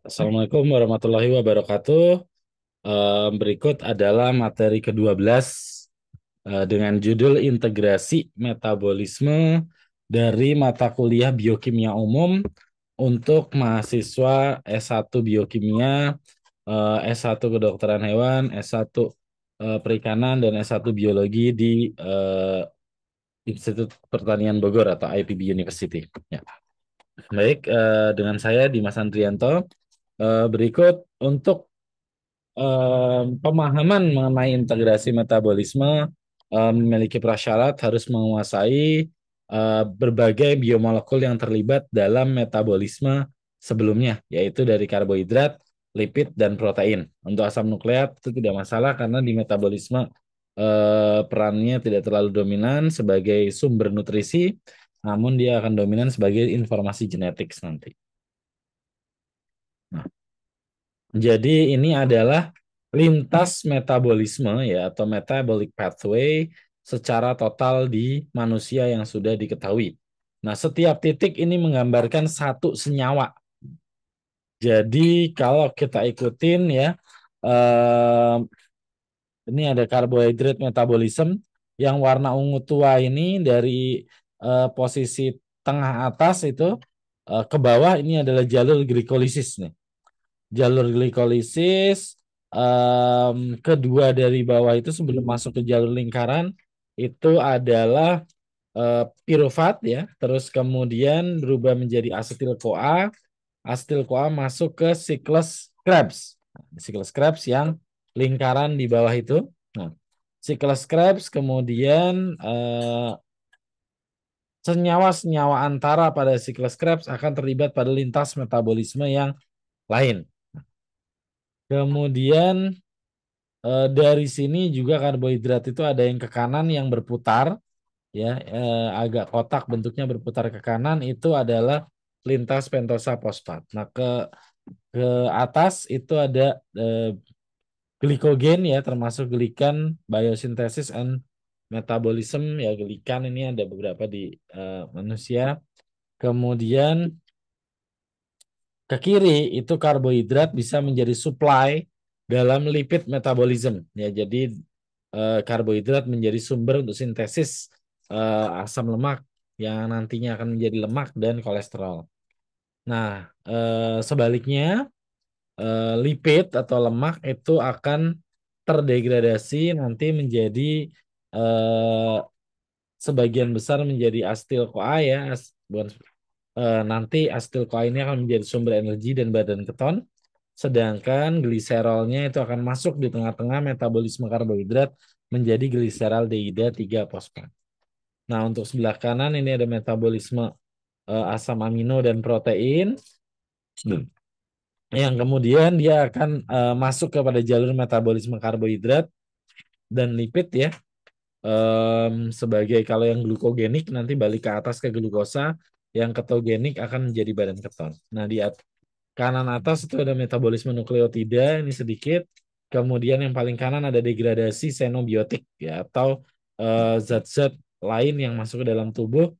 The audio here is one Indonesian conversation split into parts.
Assalamualaikum warahmatullahi wabarakatuh. Berikut adalah materi ke-12 dengan judul Integrasi Metabolisme dari mata kuliah Biokimia Umum untuk mahasiswa S1 Biokimia, S1 Kedokteran Hewan, S1 Perikanan, dan S1 Biologi di Institut Pertanian Bogor atau IPB University. Ya. Baik, dengan saya Dimas Andrianto. Berikut untuk pemahaman mengenai integrasi metabolisme memiliki prasyarat harus menguasai berbagai biomolekul yang terlibat dalam metabolisme sebelumnya, yaitu dari karbohidrat, lipid, dan protein. Untuk asam nukleat itu tidak masalah karena di metabolisme perannya tidak terlalu dominan sebagai sumber nutrisi, namun dia akan dominan sebagai informasi genetik nanti. Nah, jadi ini adalah lintas metabolisme ya atau metabolic pathway secara total di manusia yang sudah diketahui. Nah, setiap titik ini menggambarkan satu senyawa. Jadi kalau kita ikutin ya, eh, ini ada karbohidrat metabolism yang warna ungu tua ini dari posisi tengah atas itu ke bawah ini adalah jalur glikolisis nih. Jalur glikolisis kedua dari bawah itu sebelum masuk ke jalur lingkaran itu adalah pirufat ya, terus kemudian berubah menjadi asetil CoA masuk ke siklus Krebs. Siklus Krebs yang lingkaran di bawah itu. Nah, siklus Krebs kemudian senyawa-senyawa antara pada siklus Krebs akan terlibat pada lintas metabolisme yang lain. Kemudian dari sini juga karbohidrat itu ada yang ke kanan yang berputar ya, agak kotak bentuknya berputar ke kanan itu adalah lintas pentosa fosfat. Nah, ke atas itu ada glikogen ya, termasuk glikan biosintesis and metabolism ya, glikan ini ada beberapa di manusia. Kemudian ke kiri itu karbohidrat bisa menjadi supply dalam lipid metabolism ya. Jadi karbohidrat menjadi sumber untuk sintesis asam lemak yang nantinya akan menjadi lemak dan kolesterol. Nah, sebaliknya lipid atau lemak itu akan terdegradasi nanti menjadi eh, sebagian besar menjadi acetyl CoA ya, bukan nanti acetyl CoA ini akan menjadi sumber energi dan badan keton, sedangkan gliserolnya itu akan masuk di tengah-tengah metabolisme karbohidrat menjadi gliseraldehyda 3 fosfat. Nah, untuk sebelah kanan ini ada metabolisme asam amino dan protein. Yang kemudian dia akan masuk kepada jalur metabolisme karbohidrat dan lipid ya. Sebagai kalau yang glukogenik nanti balik ke atas ke glukosa, yang ketogenik akan menjadi badan keton. Nah, di kanan atas itu ada metabolisme nukleotida ini sedikit. Kemudian yang paling kanan ada degradasi xenobiotik ya atau zat-zat lain yang masuk ke dalam tubuh.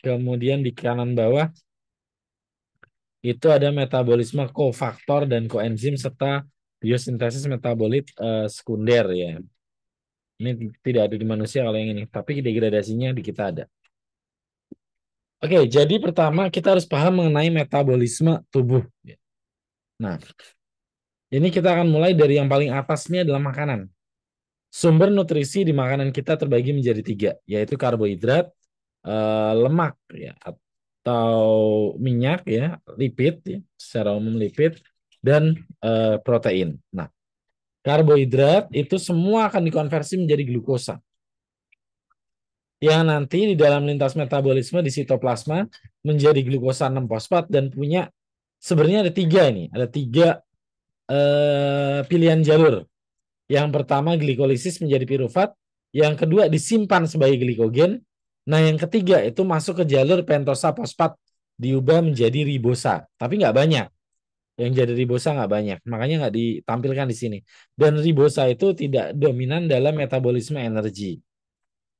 Kemudian di kanan bawah itu ada metabolisme kofaktor dan koenzim serta biosintesis metabolit sekunder ya. Ini tidak ada di manusia kalau yang ini, tapi degradasinya di kita ada. Oke, jadi pertama kita harus paham mengenai metabolisme tubuh. Nah, ini kita akan mulai dari yang paling atasnya adalah makanan. Sumber nutrisi di makanan kita terbagi menjadi tiga, yaitu karbohidrat, lemak ya, atau minyak ya, lipid ya, secara umum lipid, dan protein. Nah, karbohidrat itu semua akan dikonversi menjadi glukosa. Yang nanti di dalam lintas metabolisme di sitoplasma menjadi glukosa 6 fosfat dan punya sebenarnya ada tiga ini, ada tiga pilihan jalur. Yang pertama glikolisis menjadi pirufat, yang kedua disimpan sebagai glikogen. Nah, yang ketiga itu masuk ke jalur pentosa fosfat diubah menjadi ribosa, tapi nggak banyak. Yang jadi ribosa nggak banyak, makanya nggak ditampilkan di sini. Dan ribosa itu tidak dominan dalam metabolisme energi.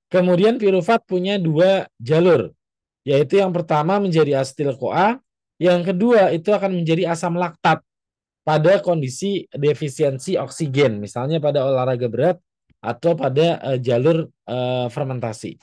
Kemudian pirufat punya dua jalur, yaitu yang pertama menjadi acetyl CoA, Yang kedua itu akan menjadi asam laktat pada kondisi defisiensi oksigen, misalnya pada olahraga berat atau pada jalur fermentasi.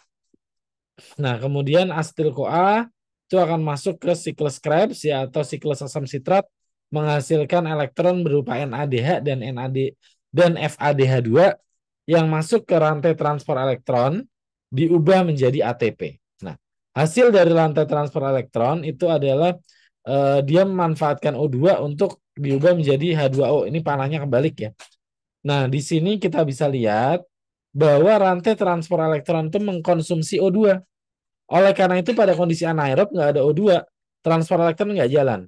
Nah, kemudian asetil-CoA itu akan masuk ke siklus Krebs ya atau siklus asam sitrat menghasilkan elektron berupa NADH dan FADH2 yang masuk ke rantai transport elektron diubah menjadi ATP. Nah, hasil dari rantai transport elektron itu adalah dia memanfaatkan O2 untuk diubah menjadi H2O. Ini panahnya kebalik ya. Nah, di sini kita bisa lihat bahwa rantai transport elektron itu mengkonsumsi O2. Oleh karena itu pada kondisi anaerob nggak ada O2, transfer elektron nggak jalan.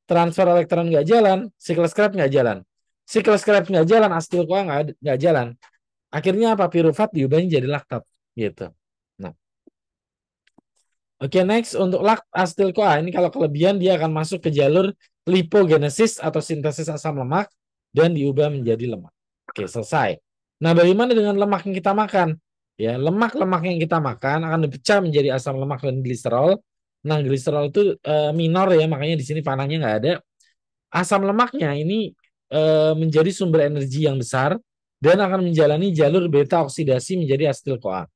Transfer elektron nggak jalan, siklus Krebs nggak jalan. Siklus Krebs nggak jalan, asetil-CoA nggak jalan. Akhirnya apa? Pirufat diubahnya jadi laktat gitu. Nah, oke, next untuk asetil-CoA ini kalau kelebihan dia akan masuk ke jalur lipogenesis atau sintesis asam lemak dan diubah menjadi lemak. Oke, selesai. Nah, bagaimana dengan lemak yang kita makan? Ya, lemak-lemak yang kita makan akan dipecah menjadi asam lemak dan gliserol. Nah, gliserol itu minor ya, makanya di sini panahnya nggak ada. Asam lemaknya ini menjadi sumber energi yang besar dan akan menjalani jalur beta oksidasi menjadi asetil-CoA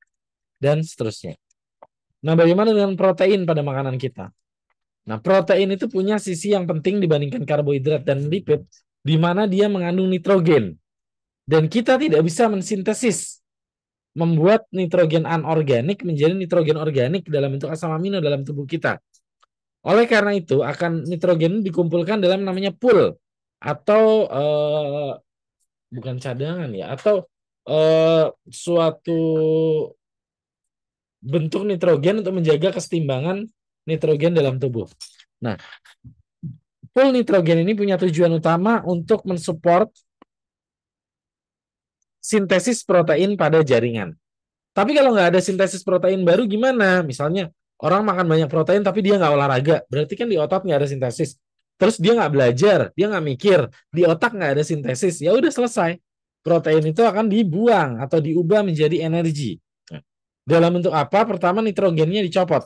dan seterusnya. Nah, bagaimana dengan protein pada makanan kita? Nah, protein itu punya sisi yang penting dibandingkan karbohidrat dan lipid, di mana dia mengandung nitrogen. Dan kita tidak bisa mensintesis, membuat nitrogen anorganik menjadi nitrogen organik dalam bentuk asam amino dalam tubuh kita. Oleh karena itu, akan nitrogen dikumpulkan dalam namanya pool, atau bukan cadangan ya, atau suatu bentuk nitrogen untuk menjaga kesetimbangan nitrogen dalam tubuh. Nah, pool nitrogen ini punya tujuan utama untuk mensupport sintesis protein pada jaringan. Tapi kalau nggak ada sintesis protein baru gimana? Misalnya orang makan banyak protein tapi dia nggak olahraga, berarti kan di otak nggak ada sintesis. Terus dia nggak belajar, dia nggak mikir, di otak nggak ada sintesis. Ya udah selesai. Protein itu akan dibuang atau diubah menjadi energi. Dalam bentuk apa? Pertama nitrogennya dicopot.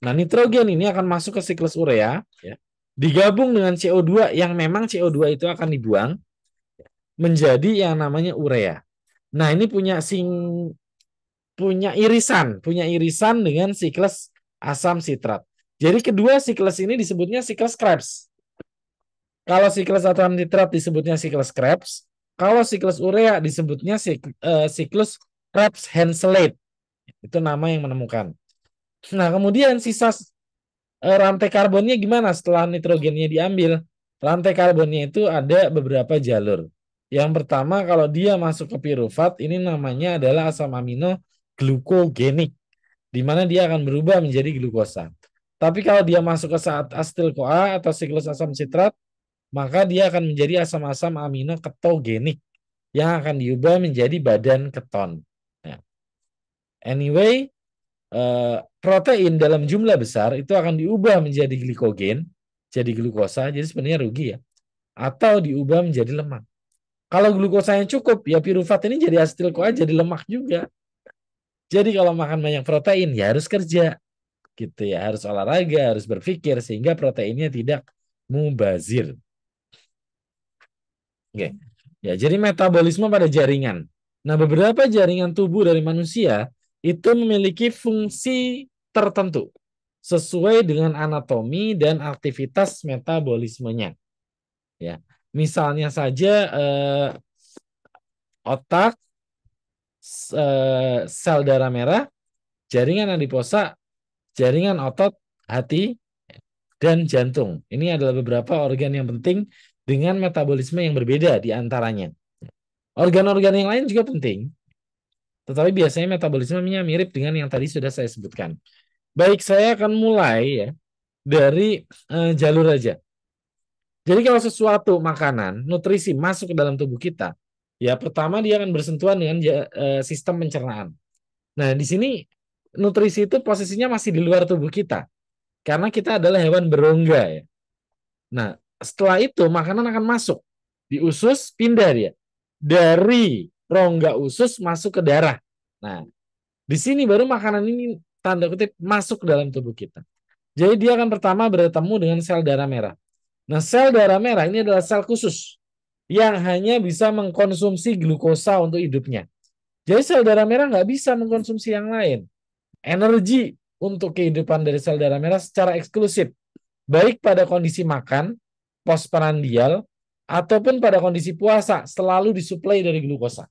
Nah, nitrogen ini akan masuk ke siklus urea, ya, digabung dengan CO2 yang memang CO2 itu akan dibuang menjadi yang namanya urea. Nah, ini punya irisan dengan siklus asam sitrat. Jadi kedua siklus ini disebutnya siklus Krebs. Kalau siklus asam sitrat disebutnya siklus Krebs, kalau siklus urea disebutnya siklus Krebs-Henseleit. Itu nama yang menemukan. Nah, kemudian sisa rantai karbonnya gimana setelah nitrogennya diambil? Rantai karbonnya itu ada beberapa jalur. Yang pertama, kalau dia masuk ke pirufat, ini namanya adalah asam amino glukogenik, di mana dia akan berubah menjadi glukosa. Tapi kalau dia masuk ke saat asetil-CoA atau siklus asam sitrat, maka dia akan menjadi asam-asam amino ketogenik yang akan diubah menjadi badan keton. Nah, anyway, protein dalam jumlah besar itu akan diubah menjadi glikogen, jadi glukosa, jadi sebenarnya rugi ya. Atau diubah menjadi lemak. Kalau glukosanya cukup, ya pirufat ini jadi asetil-CoA jadi lemak juga. Jadi kalau makan banyak protein, ya harus kerja. Gitu ya, harus olahraga, harus berpikir, sehingga proteinnya tidak mubazir. Oke. Ya, jadi metabolisme pada jaringan. Nah, beberapa jaringan tubuh dari manusia itu memiliki fungsi tertentu sesuai dengan anatomi dan aktivitas metabolismenya. Ya, misalnya saja otak, sel darah merah, jaringan adiposa, jaringan otot, hati, dan jantung. Ini adalah beberapa organ yang penting dengan metabolisme yang berbeda di antaranya. Organ-organ yang lain juga penting, tetapi biasanya metabolismenya mirip dengan yang tadi sudah saya sebutkan. Baik, saya akan mulai ya dari jalur aja. Jadi kalau sesuatu makanan, nutrisi masuk ke dalam tubuh kita, ya pertama dia akan bersentuhan dengan sistem pencernaan. Nah, di sini nutrisi itu posisinya masih di luar tubuh kita, karena kita adalah hewan berongga ya. Nah, setelah itu makanan akan masuk di usus, pindah dia dari rongga usus masuk ke darah. Nah, di sini baru makanan ini tanda kutip masuk ke dalam tubuh kita. Jadi dia akan pertama bertemu dengan sel darah merah. Nah, sel darah merah ini adalah sel khusus yang hanya bisa mengkonsumsi glukosa untuk hidupnya. Jadi sel darah merah nggak bisa mengkonsumsi yang lain. Energi untuk kehidupan dari sel darah merah secara eksklusif, baik pada kondisi makan, postprandial, ataupun pada kondisi puasa, selalu disuplai dari glukosa.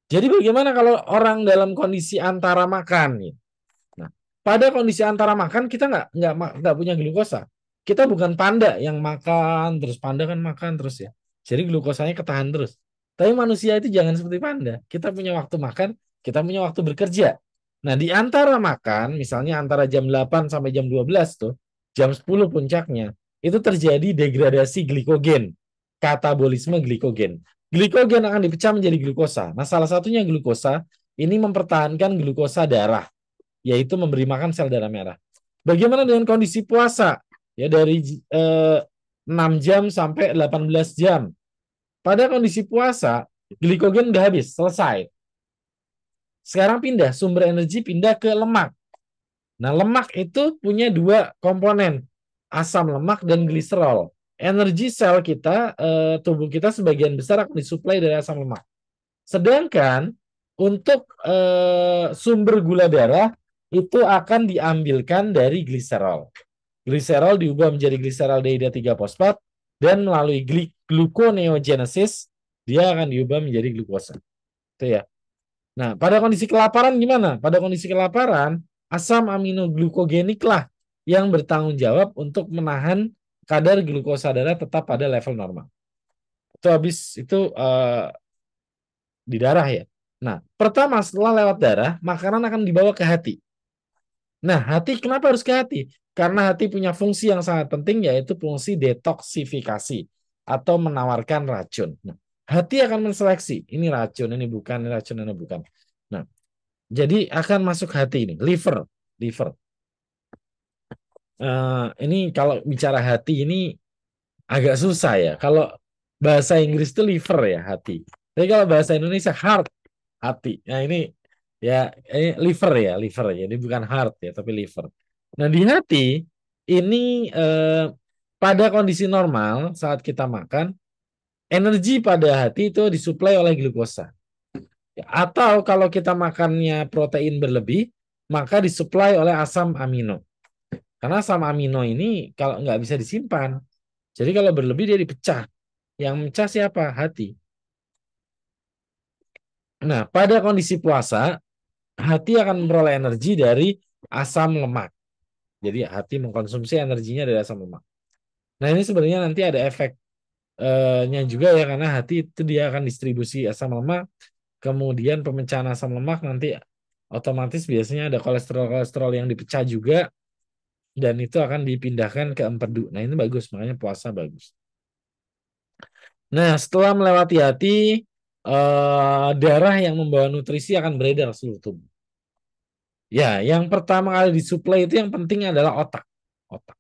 Jadi bagaimana kalau orang dalam kondisi antara makan? Nah, pada kondisi antara makan kita nggak punya glukosa. Kita bukan panda yang makan terus, panda kan makan terus ya. Jadi glukosanya ketahan terus. Tapi manusia itu jangan seperti panda. Kita punya waktu makan, kita punya waktu bekerja. Nah, di antara makan, misalnya antara jam 8 sampai jam 12 tuh, jam 10 puncaknya, itu terjadi degradasi glikogen, katabolisme glikogen. Glikogen akan dipecah menjadi glukosa. Nah, salah satunya glukosa ini mempertahankan glukosa darah, yaitu memberi makan sel darah merah. Bagaimana dengan kondisi puasa? Ya dari 6 jam sampai 18 jam. Pada kondisi puasa, glikogen udah habis, selesai. Sekarang pindah, sumber energi pindah ke lemak. Nah, lemak itu punya dua komponen, asam lemak dan gliserol. Energi sel kita, tubuh kita sebagian besar akan disuplai dari asam lemak. Sedangkan untuk sumber gula darah itu akan diambilkan dari gliserol. Gliserol diubah menjadi gliseraldehyde 3 fosfat dan melalui gluconeogenesis dia akan diubah menjadi glukosa. Itu ya. Nah, pada kondisi kelaparan gimana? Pada kondisi kelaparan, asam aminoglukogenik lah yang bertanggung jawab untuk menahan kadar glukosa darah tetap pada level normal. Itu habis itu di darah ya. Nah, pertama setelah lewat darah, makanan akan dibawa ke hati. Nah, hati kenapa harus ke hati? Karena hati punya fungsi yang sangat penting yaitu fungsi detoksifikasi atau menawarkan racun. Nah, hati akan menseleksi ini racun, ini bukan, ini racun, ini bukan. Nah, jadi akan masuk hati ini, liver, liver. Ini kalau bicara hati ini agak susah ya. Kalau bahasa Inggris itu liver ya hati. Tapi kalau bahasa Indonesia heart, hati. Nah ini ya ini liver ya, liver ya. Ini bukan heart ya, tapi liver. Nah di hati ini pada kondisi normal saat kita makan, energi pada hati itu disuplai oleh glukosa. Ya, atau kalau kita makannya protein berlebih, maka disuplai oleh asam amino. Karena asam amino ini kalau nggak bisa disimpan, jadi kalau berlebih dia dipecah. Yang mecah siapa? Hati. Nah, pada kondisi puasa, hati akan memperoleh energi dari asam lemak. Jadi hati mengkonsumsi energinya dari asam lemak. Nah, ini sebenarnya nanti ada efeknya juga ya, karena hati itu dia akan distribusi asam lemak, kemudian pemecahan asam lemak nanti otomatis biasanya ada kolesterol-kolesterol yang dipecah juga, dan itu akan dipindahkan ke empedu. Nah, ini bagus, makanya puasa bagus. Nah, setelah melewati hati, darah yang membawa nutrisi akan beredar ke seluruh tubuh. Ya, yang pertama kali disuplai itu yang penting adalah otak. Otak.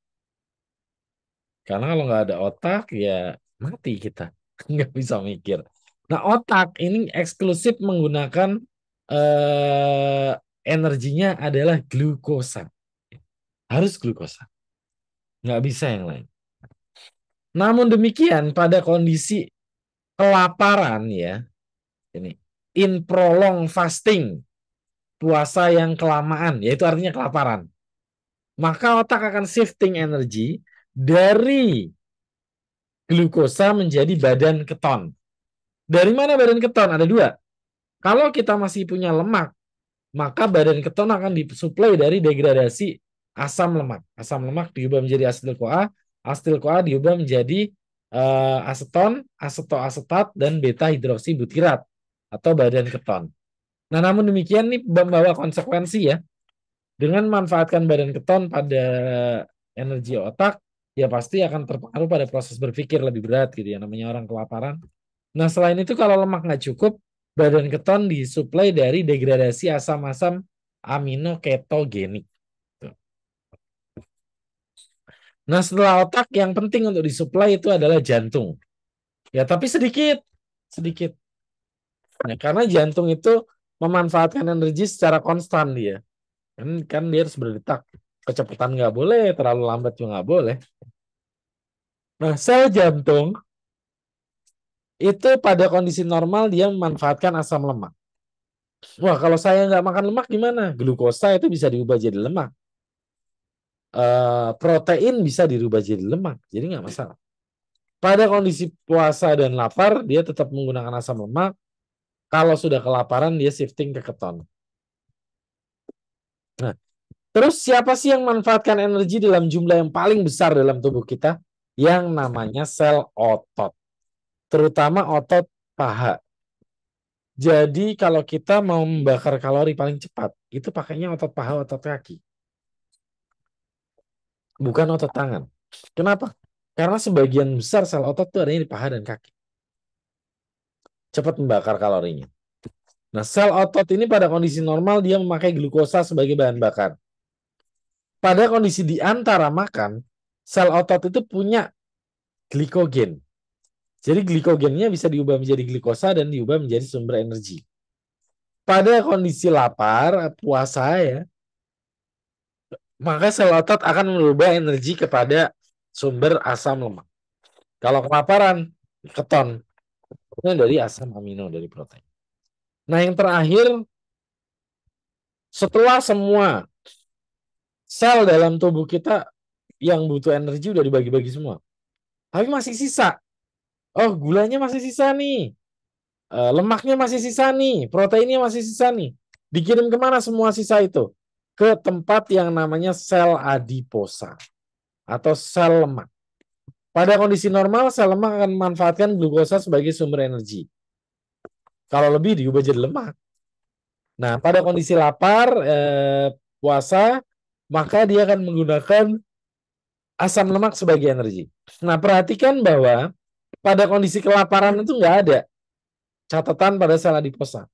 Karena kalau nggak ada otak, ya mati kita. Nggak bisa mikir. Nah, otak ini eksklusif menggunakan eh, energinya adalah glukosa. Harus glukosa. Nggak bisa yang lain. Namun demikian, pada kondisi kelaparan ya, ini in prolonged fasting, puasa yang kelamaan, yaitu artinya kelaparan. Maka otak akan shifting energi dari glukosa menjadi badan keton. Dari mana badan keton? Ada dua. Kalau kita masih punya lemak, maka badan keton akan disuplai dari degradasi asam lemak. Asam lemak diubah menjadi asetil CoA diubah menjadi aseton, asetoasetat, dan beta hidroksibutirat atau badan keton. Nah, namun demikian ini membawa konsekuensi ya. Dengan memanfaatkan badan keton pada energi otak, ya pasti akan terpengaruh pada proses berpikir lebih berat gitu ya, namanya orang kelaparan. Nah, selain itu kalau lemak nggak cukup, badan keton disuplai dari degradasi asam-asam amino ketogenik. Nah, setelah otak yang penting untuk disuplai itu adalah jantung. Ya, tapi sedikit, sedikit. Nah, karena jantung itu memanfaatkan energi secara konstan dia. Kan dia harus berdetak. Kecepatan nggak boleh, terlalu lambat juga nggak boleh. Nah, sel jantung itu pada kondisi normal dia memanfaatkan asam lemak. Wah, kalau saya nggak makan lemak gimana? Glukosa itu bisa diubah jadi lemak. Protein bisa dirubah jadi lemak, jadi nggak masalah. Pada kondisi puasa dan lapar, dia tetap menggunakan asam lemak. Kalau sudah kelaparan, dia shifting ke keton. Nah, terus siapa sih yang manfaatkan energi dalam jumlah yang paling besar dalam tubuh kita? Yang namanya sel otot, terutama otot paha. Jadi kalau kita mau membakar kalori paling cepat, itu pakainya otot paha, otot kaki, bukan otot tangan. Kenapa? Karena sebagian besar sel otot itu adanya di paha dan kaki. Cepat membakar kalorinya. Nah, sel otot ini pada kondisi normal dia memakai glukosa sebagai bahan bakar. Pada kondisi di antara makan, sel otot itu punya glikogen. Jadi glikogennya bisa diubah menjadi glikosa dan diubah menjadi sumber energi. Pada kondisi lapar, puasa ya, maka sel otot akan merubah energi kepada sumber asam lemak. Kalau kelaparan, keton. Itu dari asam amino dari protein. Nah, yang terakhir, setelah semua sel dalam tubuh kita yang butuh energi udah dibagi-bagi semua. Tapi masih sisa. Oh, gulanya masih sisa nih. Lemaknya masih sisa nih. Proteinnya masih sisa nih. Dikirim kemana semua sisa itu? Ke tempat yang namanya sel adiposa atau sel lemak. Pada kondisi normal, sel lemak akan memanfaatkan glukosa sebagai sumber energi. Kalau lebih diubah jadi lemak. Nah, pada kondisi lapar, puasa, maka dia akan menggunakan asam lemak sebagai energi. Nah, perhatikan bahwa pada kondisi kelaparan itu nggak ada catatan pada sel adiposa.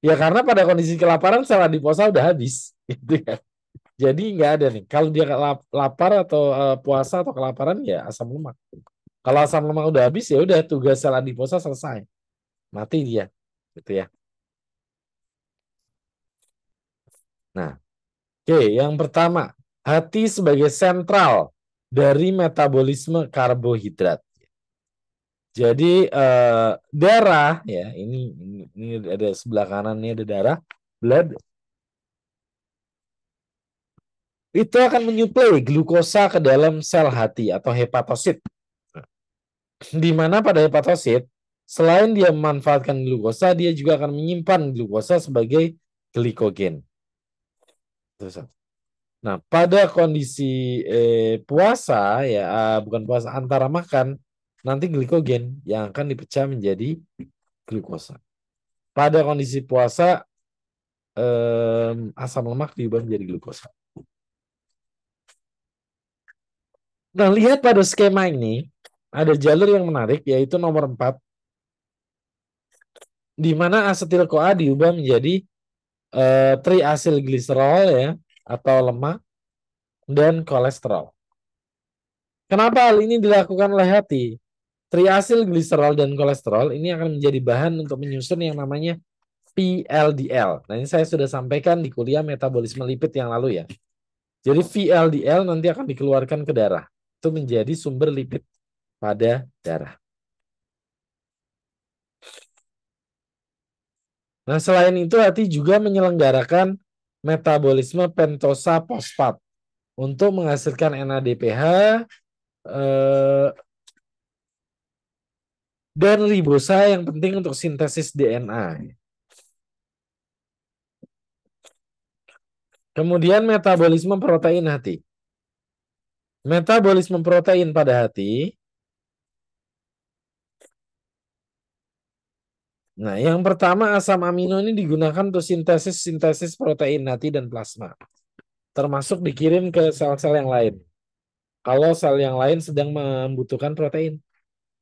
Ya karena pada kondisi kelaparan sel adiposa udah habis, gitu ya. Jadi nggak ada nih. Kalau dia lapar atau puasa atau kelaparan ya asam lemak. Kalau asam lemak udah habis ya udah tugas sel adiposa selesai, mati dia, gitu ya. Nah, oke, yang pertama, hati sebagai sentral dari metabolisme karbohidrat. Jadi darah ya, ini ada sebelah kanan ini ada darah, blood itu akan menyuplai glukosa ke dalam sel hati atau hepatosit. Di mana pada hepatosit, selain dia memanfaatkan glukosa, dia juga akan menyimpan glukosa sebagai glikogen. Nah, pada kondisi puasa ya, bukan puasa antara makan, nanti glikogen yang akan dipecah menjadi glukosa. Pada kondisi puasa, asam lemak diubah menjadi glukosa. Nah, lihat pada skema ini, ada jalur yang menarik, yaitu nomor 4, di mana asetil-CoA diubah menjadi triasilgliserol ya, atau lemak, dan kolesterol. Kenapa hal ini dilakukan oleh hati? Triasilgliserol dan kolesterol ini akan menjadi bahan untuk menyusun yang namanya VLDL. Nah, ini saya sudah sampaikan di kuliah metabolisme lipid yang lalu ya. Jadi VLDL nanti akan dikeluarkan ke darah. Itu menjadi sumber lipid pada darah. Nah, selain itu hati juga menyelenggarakan metabolisme pentosa fosfat untuk menghasilkan NADPH dan ribosa yang penting untuk sintesis DNA. Kemudian metabolisme protein hati. Metabolisme protein pada hati. Nah, yang pertama asam amino ini digunakan untuk sintesis protein hati dan plasma. Termasuk dikirim ke sel-sel yang lain. Kalau sel yang lain sedang membutuhkan protein.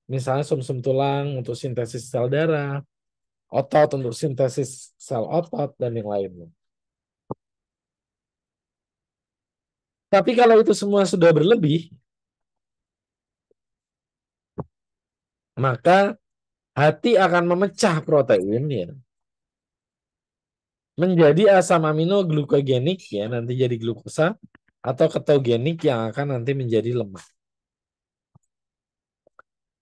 Misalnya sumsum tulang untuk sintesis sel darah, otot untuk sintesis sel otot, dan yang lainnya. Tapi kalau itu semua sudah berlebih, maka hati akan memecah protein ya menjadi asam amino glukogenik ya, nanti jadi glukosa, atau ketogenik yang akan nanti menjadi lemak.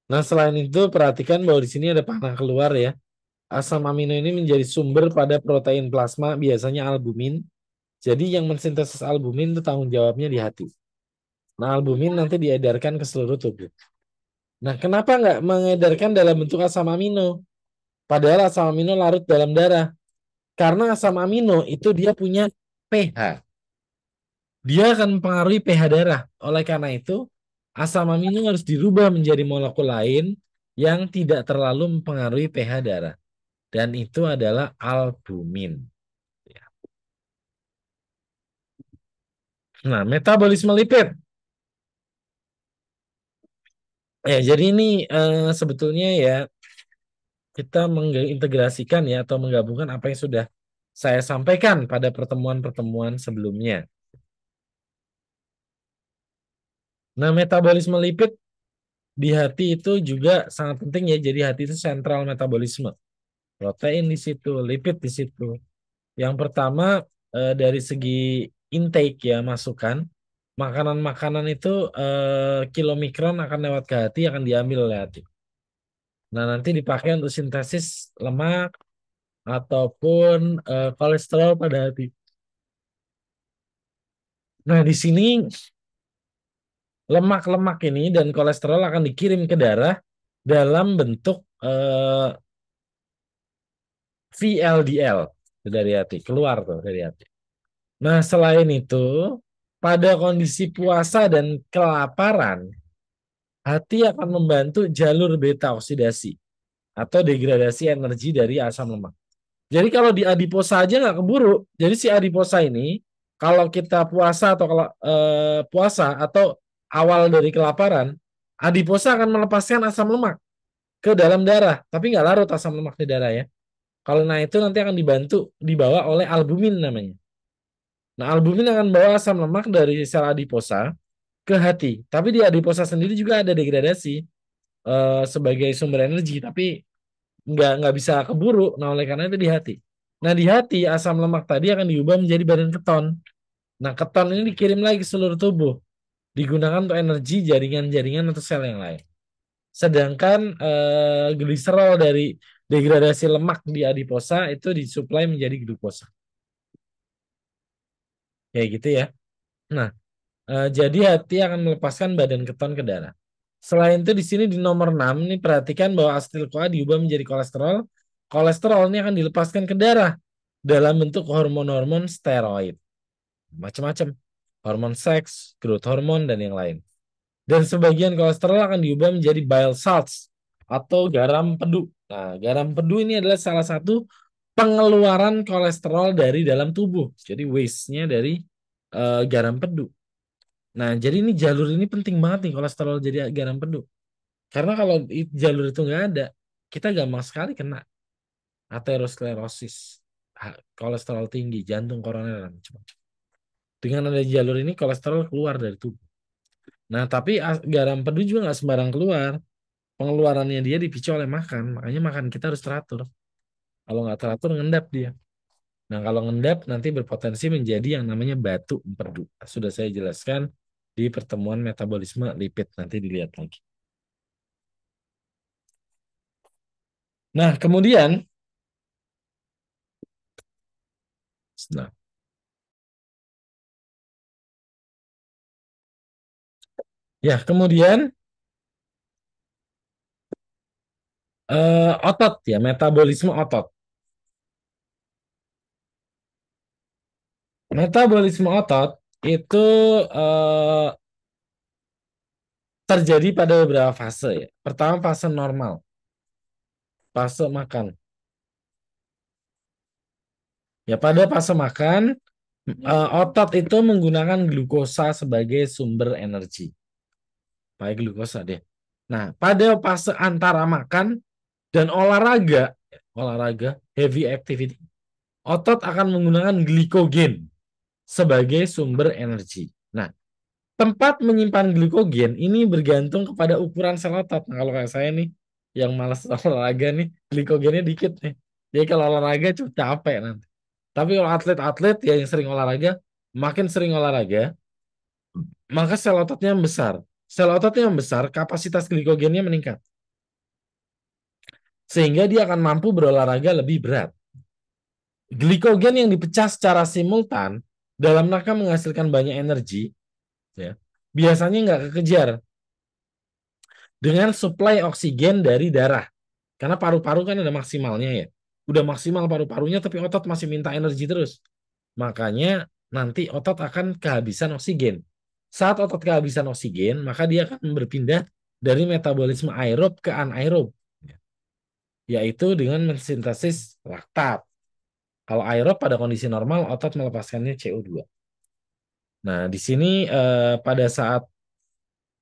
Nah, selain itu perhatikan bahwa di sini ada panah keluar ya. Asam amino ini menjadi sumber pada protein plasma, biasanya albumin. Jadi yang mensintesis albumin itu tanggung jawabnya di hati. Nah, albumin nanti diedarkan ke seluruh tubuh. Nah, kenapa nggak mengedarkan dalam bentuk asam amino? Padahal asam amino larut dalam darah. Karena asam amino itu dia punya pH. Dia akan mempengaruhi pH darah. Oleh karena itu, asam amino harus dirubah menjadi molekul lain yang tidak terlalu mempengaruhi pH darah. Dan itu adalah albumin. Nah, metabolisme lipid. Ya, jadi ini sebetulnya ya kita mengintegrasikan ya atau menggabungkan apa yang sudah saya sampaikan pada pertemuan-pertemuan sebelumnya. Nah, metabolisme lipid di hati itu juga sangat penting ya. Jadi hati itu sentral metabolisme. Protein di situ, lipid di situ. Yang pertama dari segi intake ya masukan, makanan-makanan itu kilomikron akan lewat ke hati, akan diambil oleh hati. Nah, nanti dipakai untuk sintesis lemak ataupun kolesterol pada hati. Nah, di sini lemak-lemak ini dan kolesterol akan dikirim ke darah dalam bentuk VLDL dari hati, keluar tuh dari hati. Nah, selain itu, pada kondisi puasa dan kelaparan, hati akan membantu jalur beta oksidasi atau degradasi energi dari asam lemak. Jadi kalau di adiposa aja nggak keburu. Jadi si adiposa ini, kalau kita puasa atau kalau puasa atau awal dari kelaparan, adiposa akan melepaskan asam lemak ke dalam darah, tapi nggak larut asam lemak di darah ya. Kalau nah itu nanti akan dibantu dibawa oleh albumin namanya. Nah, albumin akan bawa asam lemak dari sel adiposa ke hati. Tapi di adiposa sendiri juga ada degradasi sebagai sumber energi, tapi nggak bisa keburu. Nah, oleh karena itu di hati. Nah, di hati asam lemak tadi akan diubah menjadi badan keton. Nah, keton ini dikirim lagi ke seluruh tubuh, digunakan untuk energi jaringan-jaringan atau sel yang lain. Sedangkan gliserol dari degradasi lemak di adiposa itu disuplai menjadi glukosa. Kayak gitu ya. Nah, jadi hati akan melepaskan badan keton ke darah. Selain itu di sini di nomor 6 ini perhatikan bahwa asetil-CoA diubah menjadi kolesterol. Kolesterol ini akan dilepaskan ke darah dalam bentuk hormon-hormon steroid. Macam-macam. Hormon seks, growth hormone, dan yang lain. Dan sebagian kolesterol akan diubah menjadi bile salts atau garam pedu. Nah, garam pedu ini adalah salah satu pengeluaran kolesterol dari dalam tubuh. Jadi waste-nya dari garam pedu. Nah, jadi ini jalur ini penting banget nih kolesterol jadi garam pedu. Karena kalau jalur itu nggak ada, kita gampang sekali kena aterosklerosis, kolesterol tinggi, jantung koroner, dan macam-macam. Dengan ada jalur ini kolesterol keluar dari tubuh. Nah, tapi garam pedu juga nggak sembarang keluar. Pengeluarannya dia dipicu oleh makan, makanya makan kita harus teratur. Kalau nggak teratur ngendap dia. Nah, kalau ngendap nanti berpotensi menjadi yang namanya batu empedu. Sudah saya jelaskan di pertemuan metabolisme lipid, nanti dilihat lagi. Nah, kemudian, nah, ya kemudian otot ya, metabolisme otot. Metabolisme otot itu eh, terjadi pada beberapa fase ya. Pertama fase normal, fase makan. Ya pada fase makan, otot itu menggunakan glukosa sebagai sumber energi. Pakai glukosa deh. Nah, pada fase antara makan dan olahraga heavy activity, otot akan menggunakan glikogen sebagai sumber energi. Nah, tempat menyimpan glikogen ini bergantung kepada ukuran sel otot. Nah, kalau kayak saya nih, yang malas olahraga nih, glikogennya dikit nih. Jadi kalau olahraga cukup capek nanti. Tapi kalau atlet-atlet ya yang sering olahraga, makin sering olahraga, maka sel ototnya membesar. Sel ototnya membesar, kapasitas glikogennya meningkat. Sehingga dia akan mampu berolahraga lebih berat. Glikogen yang dipecah secara simultan dalam rangka menghasilkan banyak energi, ya, biasanya nggak kekejar dengan suplai oksigen dari darah. Karena paru-paru kan ada maksimalnya ya. Udah maksimal paru-parunya tapi otot masih minta energi terus. Makanya nanti otot akan kehabisan oksigen. Saat otot kehabisan oksigen, maka dia akan berpindah dari metabolisme aerob ke anaerob, yaitu dengan mensintesis laktat. Kalau aerob pada kondisi normal, otot melepaskannya CO2. Nah, di sini pada saat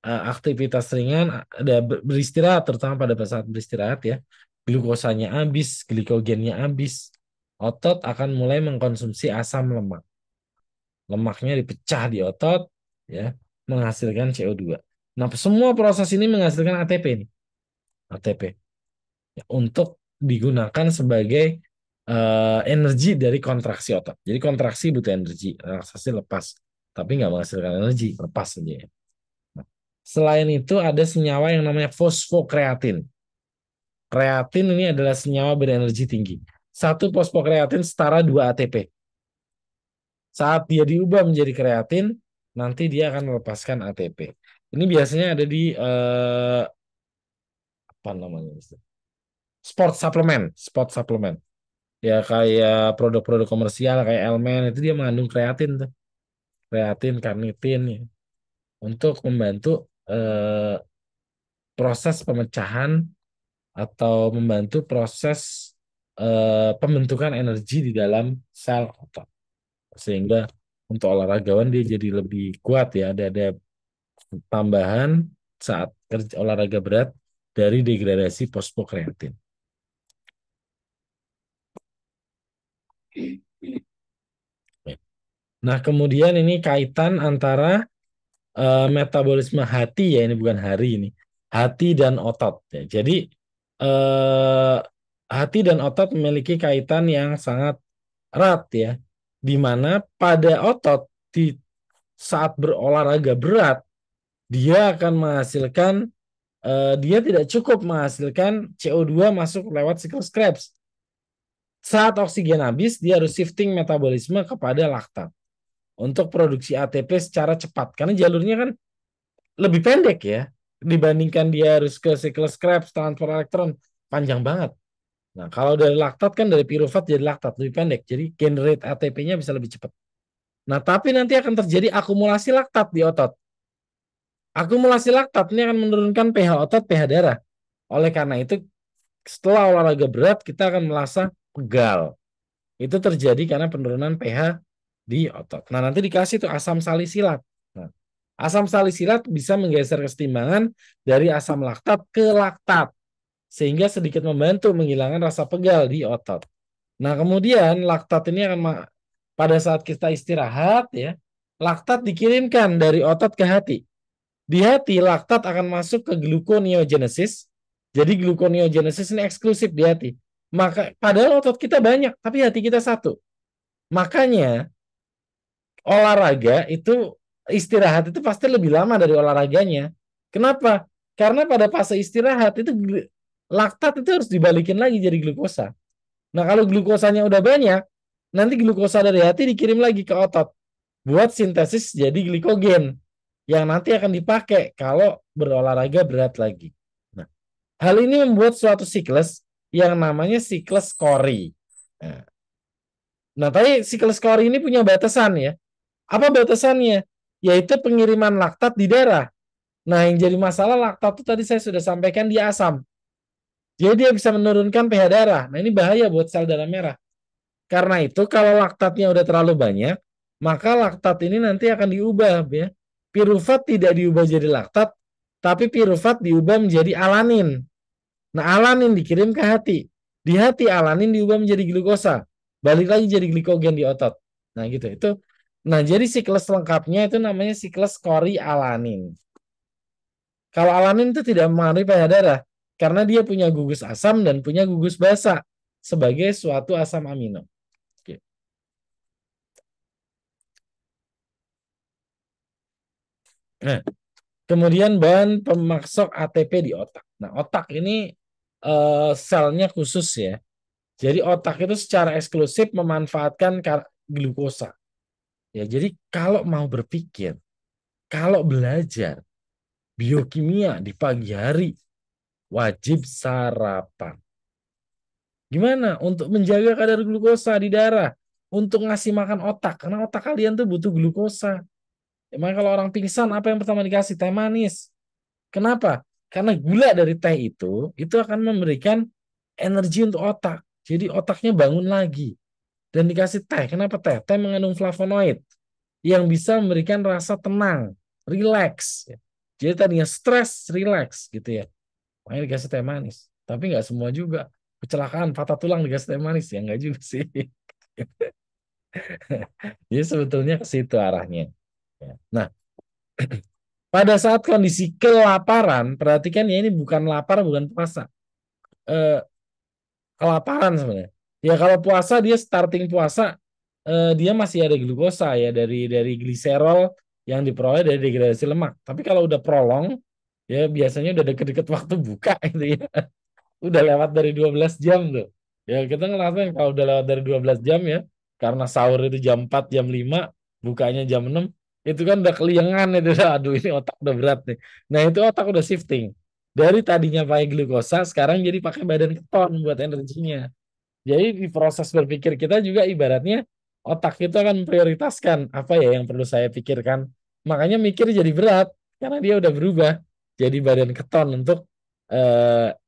aktivitas ringan ada beristirahat, terutama pada saat beristirahat ya, glukosanya habis, glikogennya habis, otot akan mulai mengkonsumsi asam lemak. Lemaknya dipecah di otot, ya, menghasilkan CO2. Nah, semua proses ini menghasilkan ATP nih, ATP ya, untuk digunakan sebagai energi dari kontraksi otot. Jadi kontraksi butuh energi, relaksasi lepas, tapi nggak menghasilkan energi, lepas saja ya. Selain itu ada senyawa yang namanya fosfokreatin. Kreatin ini adalah senyawa berenergi tinggi. Satu fosfokreatin setara 2 ATP. Saat dia diubah menjadi kreatin, nanti dia akan melepaskan ATP. Ini biasanya ada di apa namanya? Sport suplemen. Ya kayak produk-produk komersial kayak Elmen itu dia mengandung kreatin tuh. Kreatin, karnitin ya. Untuk membantu proses pemecahan atau membantu proses pembentukan energi di dalam sel otot. Sehingga untuk olahragawan dia jadi lebih kuat ya, ada tambahan saat kerja olahraga berat dari degradasi fosfokreatin. Nah, kemudian ini kaitan antara metabolisme hati ya, ini bukan hari ini. Hati dan otot ya. Jadi eh, hati dan otot memiliki kaitan yang sangat erat ya. Di mana pada otot di saat berolahraga berat dia akan menghasilkan dia tidak cukup menghasilkan CO2 masuk lewat siklus Krebs. Saat oksigen habis, dia harus shifting metabolisme kepada laktat untuk produksi ATP secara cepat. Karena jalurnya kan lebih pendek ya dibandingkan dia harus ke siklus Krebs, transfer elektron panjang banget. Nah, kalau dari laktat kan dari pirufat jadi laktat lebih pendek. Jadi generate ATP-nya bisa lebih cepat. Nah, tapi nanti akan terjadi akumulasi laktat di otot. Akumulasi laktat ini akan menurunkan pH otot, pH darah. Oleh karena itu, setelah olahraga berat, kita akan merasa pegal. Itu terjadi karena penurunan pH di otot. Nah, nanti dikasih tuh asam salisilat. Nah, asam salisilat bisa menggeser kesetimbangan dari asam laktat ke laktat. Sehingga sedikit membantu menghilangkan rasa pegal di otot. Nah, kemudian laktat ini akan pada saat kita istirahat ya, laktat dikirimkan dari otot ke hati. Di hati laktat akan masuk ke gluconeogenesis. Jadi gluconeogenesis ini eksklusif di hati. Maka padahal otot kita banyak, tapi hati kita satu. Makanya olahraga itu istirahat itu pasti lebih lama dari olahraganya. Kenapa? Karena pada fase istirahat itu laktat itu harus dibalikin lagi jadi glukosa. Nah, kalau glukosanya udah banyak, nanti glukosa dari hati dikirim lagi ke otot buat sintesis jadi glikogen yang nanti akan dipakai kalau berolahraga berat lagi. Nah, hal ini membuat suatu siklus yang namanya siklus Cori. Nah, tapi siklus Cori ini punya batasan ya. Apa batasannya? Yaitu pengiriman laktat di darah. Nah, yang jadi masalah laktat itu tadi saya sudah sampaikan di asam. Jadi dia bisa menurunkan pH darah. Nah, ini bahaya buat sel darah merah. Karena itu kalau laktatnya udah terlalu banyak, maka laktat ini nanti akan diubah ya. Pirufat tidak diubah jadi laktat, tapi pirufat diubah menjadi alanin. Nah, alanin dikirim ke hati. Di hati alanin diubah menjadi glukosa. Balik lagi jadi glikogen di otot. Nah, gitu. Nah, jadi siklus lengkapnya itu namanya siklus Cori alanin. Kalau alanin itu tidak mempengaruhi pH darah karena dia punya gugus asam dan punya gugus basa sebagai suatu asam amino. Nah, kemudian bahan pemasok ATP di otak. Nah, otak ini selnya khusus ya. Jadi otak itu secara eksklusif memanfaatkan glukosa. Ya, jadi kalau mau berpikir, kalau belajar biokimia di pagi hari wajib sarapan. Gimana untuk menjaga kadar glukosa di darah? Untuk ngasih makan otak, karena otak kalian tuh butuh glukosa. Emang kalau orang pingsan apa yang pertama dikasih? Teh manis. Kenapa? Karena gula dari teh itu akan memberikan energi untuk otak. Jadi otaknya bangun lagi dan dikasih teh. Kenapa teh? Teh mengandung flavonoid yang bisa memberikan rasa tenang, relax. Jadi tadinya stres, relax gitu ya. Makanya dikasih teh manis. Tapi nggak semua juga. Kecelakaan, patah tulang dikasih teh manis. Ya nggak juga sih. Jadi sebetulnya ke situ arahnya. Ya. Nah, pada saat kondisi kelaparan, perhatikan ya ini bukan lapar, bukan puasa. Eh, Kelaparan sebenarnya. Ya kalau puasa dia starting puasa dia masih ada glukosa ya dari gliserol yang diperoleh dari degradasi lemak. Tapi kalau udah prolong ya biasanya udah deket-deket waktu buka itu ya. Udah lewat dari 12 jam tuh. Ya kita ngelakuin kalau udah lewat dari 12 jam ya karena sahur itu jam 4 jam 5 bukanya jam 6 itu kan udah keliengan itu. Aduh ini otak udah berat nih. Nah itu otak udah shifting. Dari tadinya pakai glukosa sekarang jadi pakai badan keton buat energinya. Jadi di proses berpikir kita juga ibaratnya otak itu akan memprioritaskan apa ya yang perlu saya pikirkan. Makanya mikir jadi berat karena dia udah berubah jadi badan keton untuk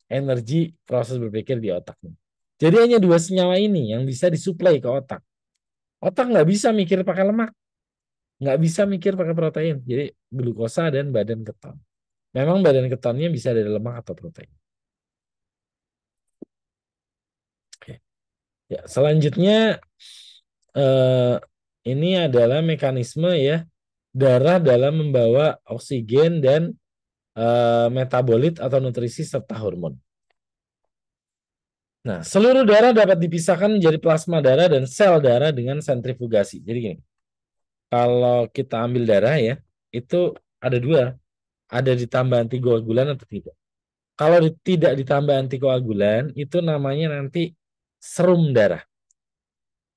energi proses berpikir di otaknya. Jadi hanya dua senyawa ini yang bisa disuplai ke otak. Otak nggak bisa mikir pakai lemak, nggak bisa mikir pakai protein. Jadi glukosa dan badan keton. Memang badan ketonnya bisa dari lemak atau protein. Oke. Ya, selanjutnya eh, ini adalah mekanisme ya darah dalam membawa oksigen dan metabolit atau nutrisi serta hormon. Nah, seluruh darah dapat dipisahkan menjadi plasma darah dan sel darah dengan sentrifugasi. Jadi gini, kalau kita ambil darah ya, itu ada dua, ada ditambah antikoagulan atau tidak. Kalau tidak ditambah antikoagulan, itu namanya nanti serum darah.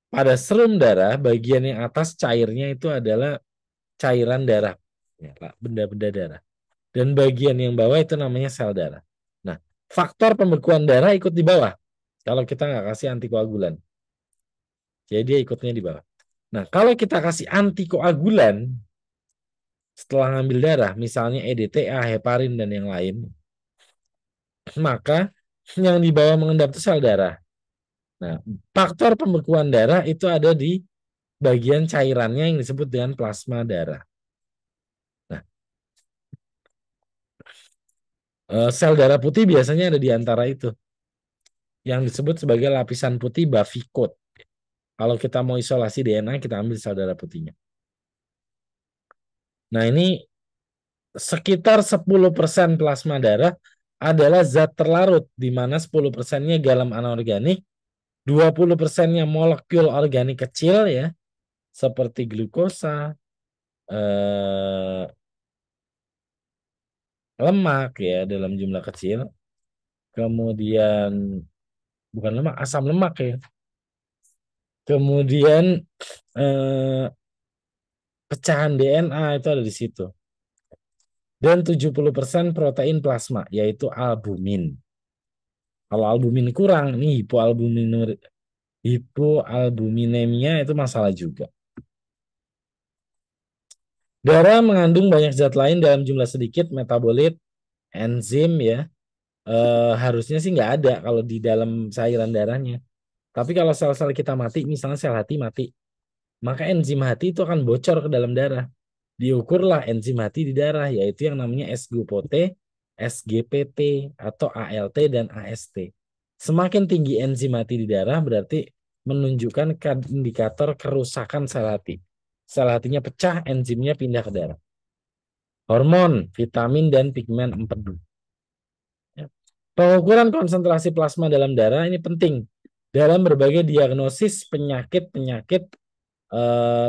Pada serum darah, bagian yang atas cairnya itu adalah cairan darah, ya, benda-benda darah. Dan bagian yang bawah itu namanya sel darah. Nah, faktor pembekuan darah ikut di bawah. Kalau kita nggak kasih antikoagulan. Jadi dia ikutnya di bawah. Nah, kalau kita kasih antikoagulan setelah ngambil darah, misalnya EDTA, heparin, dan yang lain, maka yang di bawah mengendap itu sel darah. Nah, faktor pembekuan darah itu ada di bagian cairannya yang disebut dengan plasma darah. Nah, sel darah putih biasanya ada di antara itu, yang disebut sebagai lapisan putih Bavikot. Kalau kita mau isolasi DNA, kita ambil sel darah putihnya. Nah, ini sekitar 10% plasma darah adalah zat terlarut, di mana 10%-nya garam anorganik, 20%-nya molekul organik kecil ya, seperti glukosa, eh, lemak ya dalam jumlah kecil, kemudian bukan lemak, asam lemak ya, kemudian eh, pecahan DNA itu ada di situ. Dan 70% protein plasma, yaitu albumin. Kalau albumin kurang, ini hipoalbuminemia itu masalah juga. Darah mengandung banyak zat lain dalam jumlah sedikit, metabolit, enzim ya. Harusnya sih nggak ada kalau di dalam cairan darahnya. Tapi kalau sel-sel kita mati, misalnya sel hati mati, maka enzim hati itu akan bocor ke dalam darah. Diukurlah enzim hati di darah, yaitu yang namanya SGPT, SGPT, atau ALT dan AST. Semakin tinggi enzim hati di darah berarti menunjukkan indikator kerusakan sel hati. Sel hatinya pecah, enzimnya pindah ke darah. Hormon, vitamin, dan pigmen empedu. Ya. Pengukuran konsentrasi plasma dalam darah ini penting dalam berbagai diagnosis penyakit-penyakit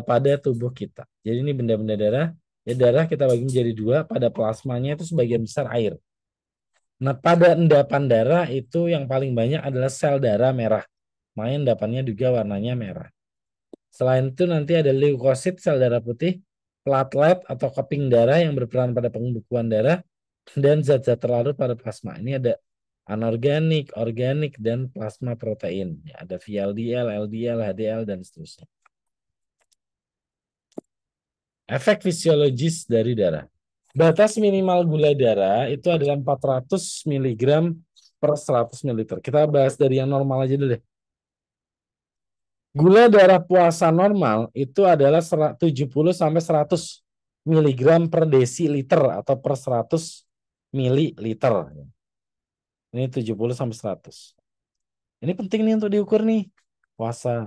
pada tubuh kita. Jadi ini benda-benda darah Ya, darah kita bagi menjadi dua, pada plasmanya itu sebagian besar air. Nah, pada endapan darah itu yang paling banyak adalah sel darah merah. Makanya endapannya juga warnanya merah. Selain itu nanti ada leukosit, sel darah putih, platelet atau keping darah yang berperan pada pembekuan darah, dan zat-zat terlarut pada plasma. Ini ada anorganik, organik, dan plasma protein. Ya, ada VLDL, LDL, HDL, dan seterusnya. Efek fisiologis dari darah. Batas minimal gula darah itu adalah 400 mg per 100 ml. Kita bahas dari yang normal aja dulu deh. Gula darah puasa normal itu adalah 70 sampai 100 mg per desiliter atau per 100 mililiter. Ini 70 sampai 100. Ini penting nih untuk diukur nih. Puasa.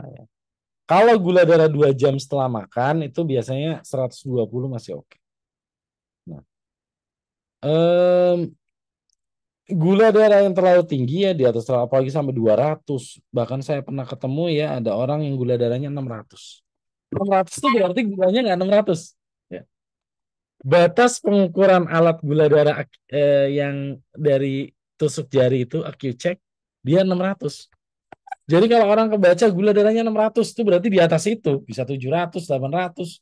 Kalau gula darah 2 jam setelah makan itu biasanya 120 masih oke. Nah, gula darah yang terlalu tinggi ya di atas apalagi sampai 200. Bahkan saya pernah ketemu ya ada orang yang gula darahnya 600. 600 itu berarti gulanya nggak 600. Ya. Batas pengukuran alat gula darah yang dari tusuk jari itu AccuCheck dia 600. Jadi kalau orang kebaca gula darahnya 600 itu berarti di atas itu bisa 700, 800.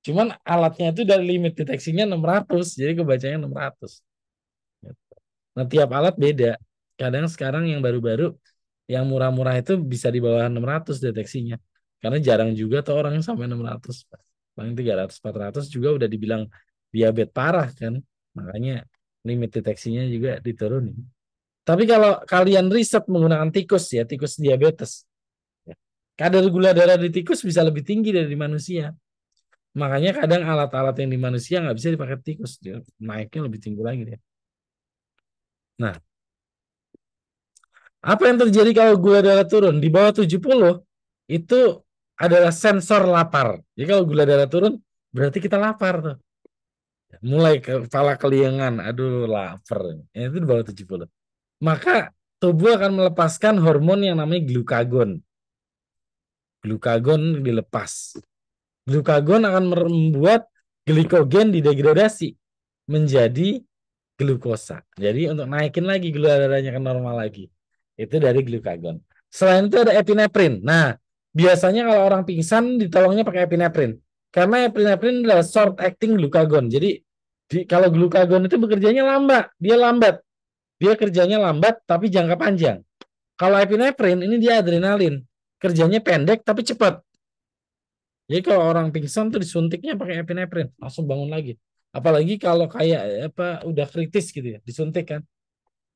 Cuman alatnya itu dari limit deteksinya 600, jadi kebacanya 600. Nah, tiap alat beda. Kadang sekarang yang baru-baru, yang murah-murah itu bisa di bawah 600 deteksinya. Karena jarang juga tuh orang yang sampai 600. Paling 300, 400 juga udah dibilang diabetes parah kan. Makanya limit deteksinya juga diturunin. Tapi kalau kalian riset menggunakan tikus ya, tikus diabetes, ya, kadar gula darah di tikus bisa lebih tinggi dari di manusia. Makanya kadang alat-alat yang di manusia nggak bisa dipakai tikus, dia naiknya lebih tinggi lagi dia. Nah, apa yang terjadi kalau gula darah turun di bawah 70 itu adalah sensor lapar. Jadi kalau gula darah turun berarti kita lapar tuh. Mulai kepala keliengan, aduh lapar. Ya, itu di bawah 70. Maka tubuh akan melepaskan hormon yang namanya glukagon. Glukagon dilepas. Glukagon akan membuat glikogen didegradasi menjadi glukosa. Jadi untuk naikin lagi gula darahnya ke normal lagi. Itu dari glukagon. Selain itu ada epinefrin. Nah, biasanya kalau orang pingsan ditolongnya pakai epinefrin. Karena epinefrin adalah short acting glukagon. Jadi kalau glukagon itu bekerjanya lambat, dia lambat. Dia kerjanya lambat tapi jangka panjang. Kalau epinefrin ini dia adrenalin. Kerjanya pendek tapi cepat. Jadi kalau orang pingsan tuh disuntiknya pakai epinefrin, langsung bangun lagi. Apalagi kalau kayak apa udah kritis gitu ya, disuntik kan.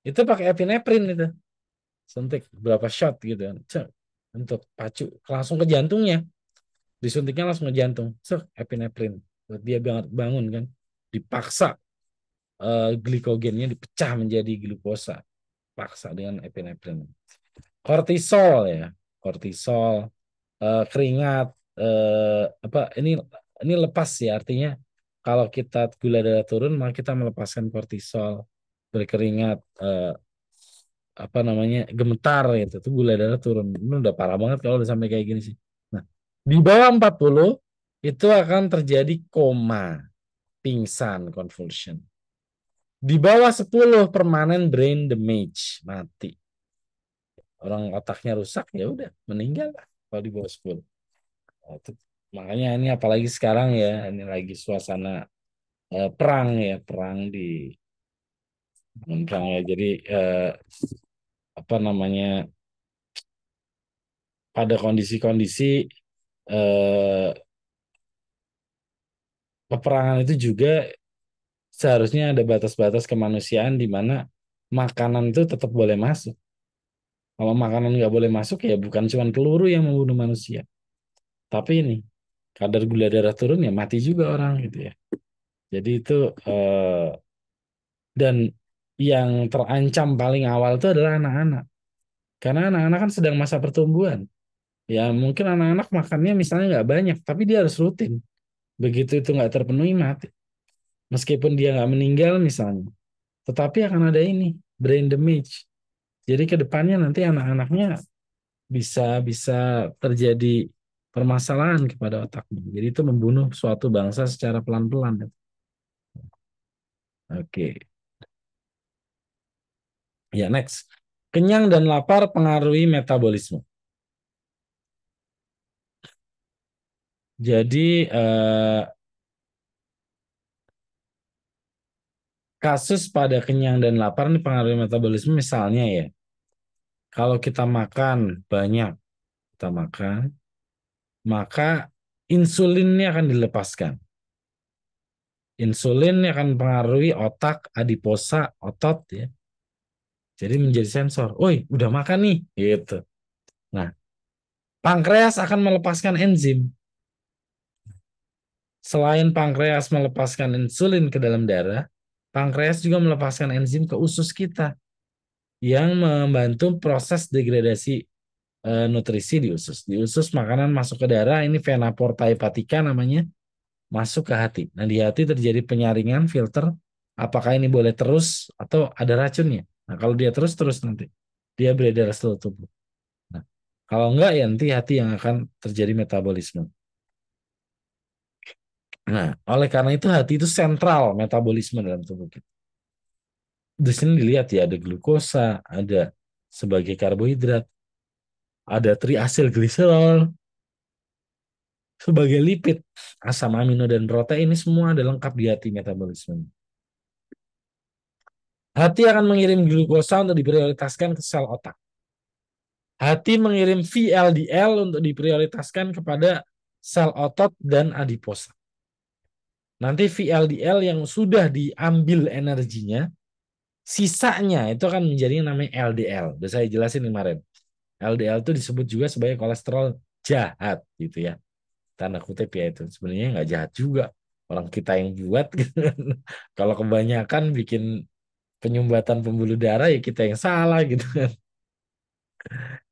Itu pakai epinefrin itu. Suntik berapa shot gitu kan. Cek, untuk pacu langsung ke jantungnya. Disuntiknya langsung ke jantung. Cek, epinefrin. Buat dia bangun kan. Dipaksa glikogennya dipecah menjadi glukosa. Paksa dengan epinefrin. Kortisol ya. Kortisol, keringat, apa ini lepas ya artinya kalau kita gula darah turun maka kita melepaskan kortisol, berkeringat, apa namanya gemetar gitu itu gula darah turun. Ini udah parah banget kalau udah sampai kayak gini sih. Nah, di bawah 40 itu akan terjadi koma, pingsan, convulsion. Di bawah 10 permanen brain damage, mati. Orang otaknya rusak ya udah meninggal lah kalau di bawah 10. Nah, makanya ini apalagi sekarang ya, ini lagi suasana perang ya, perang ya. Jadi apa namanya pada kondisi-kondisi eh, peperangan itu juga seharusnya ada batas-batas kemanusiaan di mana makanan itu tetap boleh masuk. Kalau makanan nggak boleh masuk ya bukan cuma peluru yang membunuh manusia, tapi ini kadar gula darah turun ya mati juga orang gitu ya. Jadi itu eh, dan yang terancam paling awal itu adalah anak-anak. Karena anak-anak kan sedang masa pertumbuhan. Ya mungkin anak-anak makannya misalnya nggak banyak, tapi dia harus rutin. Begitu itu nggak terpenuhi mati. Meskipun dia nggak meninggal misalnya, tetapi akan ada ini brain damage. Jadi ke depannya nanti anak-anaknya bisa bisa terjadi permasalahan kepada otakmu. Jadi itu membunuh suatu bangsa secara pelan-pelan. Oke. Ya, next. Kenyang dan lapar pengaruhi metabolisme. Jadi kasus pada kenyang dan lapar ini pengaruhi metabolisme misalnya ya. Kalau kita makan banyak, kita makan, maka insulinnya akan dilepaskan. Insulin akan mempengaruhi otak, adiposa, otot ya. Jadi menjadi sensor. Oi, udah makan nih, gitu. Nah, pankreas akan melepaskan enzim. Selain pankreas melepaskan insulin ke dalam darah, pankreas juga melepaskan enzim ke usus kita yang membantu proses degradasi nutrisi di usus. Di usus makanan masuk ke darah, ini vena porta hepatica namanya, masuk ke hati. Nah, di hati terjadi penyaringan filter apakah ini boleh terus atau ada racunnya. Nah, kalau dia terus nanti dia beredar seluruh tubuh. Nah, kalau enggak ya nanti hati yang akan terjadi metabolisme. Nah, oleh karena itu hati itu sentral metabolisme dalam tubuh kita. Di sini dilihat ya ada glukosa, ada sebagai karbohidrat, ada triasil gliserol sebagai lipid, asam amino dan protein ini semua ada lengkap di hati metabolisme. Hati akan mengirim glukosa untuk diprioritaskan ke sel otak. Hati mengirim VLDL untuk diprioritaskan kepada sel otot dan adiposa. Nanti VLDL yang sudah diambil energinya, sisanya itu akan menjadi yang namanya LDL. Udah saya jelasin kemarin. LDL itu disebut juga sebagai kolesterol jahat gitu ya. Tanda kutip ya itu. Sebenarnya nggak jahat juga. Orang kita yang buat gitu. Kalau kebanyakan bikin penyumbatan pembuluh darah ya kita yang salah gitu kan.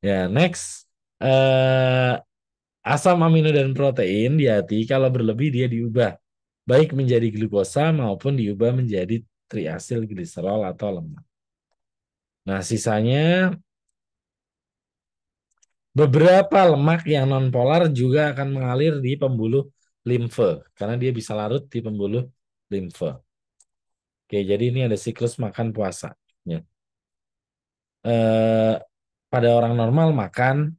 Ya, next. Eh, asam amino dan protein di hati kalau berlebih dia diubah baik menjadi glukosa maupun diubah menjadi triasil gliserol atau lemak. Nah, sisanya beberapa lemak yang nonpolar juga akan mengalir di pembuluh limfe karena dia bisa larut di pembuluh limfe. Oke, jadi ini ada siklus makan puasa. Ya. Eh, pada orang normal makan,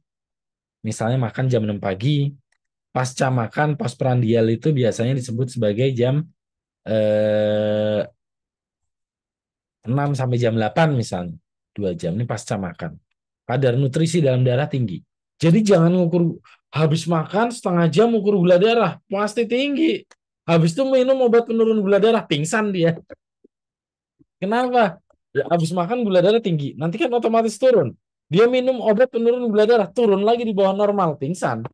misalnya makan jam 6 pagi, pasca makan postprandial itu biasanya disebut sebagai jam eh, 6 sampai jam 8 misalnya. 2 jam ini pasca makan. Kadar nutrisi dalam darah tinggi. Jadi jangan ngukur habis makan setengah jam ukur gula darah, pasti tinggi. Habis itu minum obat penurun gula darah, pingsan dia. Kenapa? Ya, habis makan gula darah tinggi, nanti kan otomatis turun. Dia minum obat penurun gula darah, turun lagi di bawah normal, pingsan.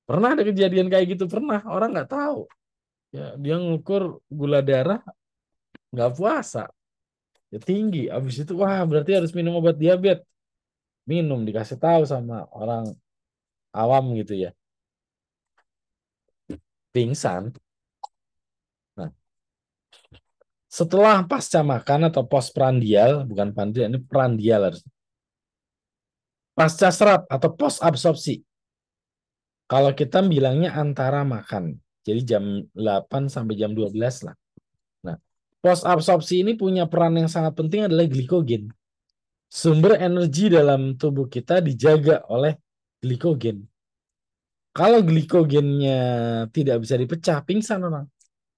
Pernah ada kejadian kayak gitu? Pernah. Orang nggak tahu. Ya, dia ngukur gula darah nggak puasa, ya tinggi. Habis itu, wah berarti harus minum obat diabetes. Minum, dikasih tahu sama orang awam gitu ya. Pingsan. Nah, setelah pasca makan atau postprandial, bukan prandial, ini prandial harus. Pasca serap atau post absorpsi. Kalau kita bilangnya antara makan. Jadi jam 8 sampai jam 12 lah. Nah, post absorpsi ini punya peran yang sangat penting adalah glikogen. Sumber energi dalam tubuh kita dijaga oleh glikogen. Kalau glikogennya tidak bisa dipecah, pingsan orang.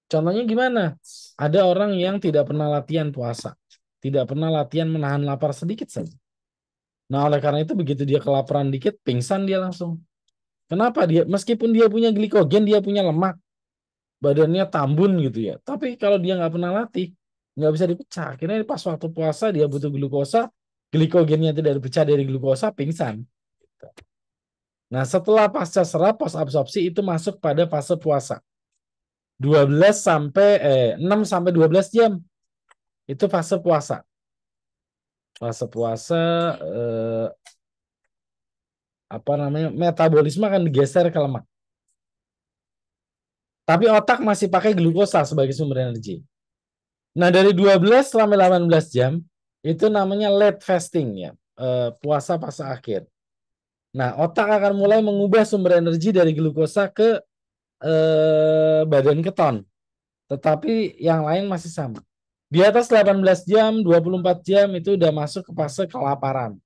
Contohnya gimana? Ada orang yang tidak pernah latihan puasa, tidak pernah latihan menahan lapar sedikit saja. Nah, oleh karena itu begitu dia kelaparan dikit, pingsan dia langsung. Kenapa dia? Meskipun dia punya glikogen, dia punya lemak, badannya tambun gitu ya. Tapi kalau dia nggak pernah latih, nggak bisa dipecah. Akhirnya pas waktu puasa dia butuh glukosa, glikogennya tidak dipecah dari glukosa, pingsan. Nah, setelah pasca serap, pos absorpsi itu masuk pada fase puasa. 6 sampai 12 jam. Itu fase puasa. Fase puasa apa namanya? Metabolisme akan digeser ke lemak. Tapi otak masih pakai glukosa sebagai sumber energi. Nah, dari 12 sampai 18 jam itu namanya late fasting ya. Puasa fase akhir. Nah, otak akan mulai mengubah sumber energi dari glukosa ke badan keton. Tetapi yang lain masih sama. Di atas 18 jam, 24 jam itu udah masuk ke fase kelaparan.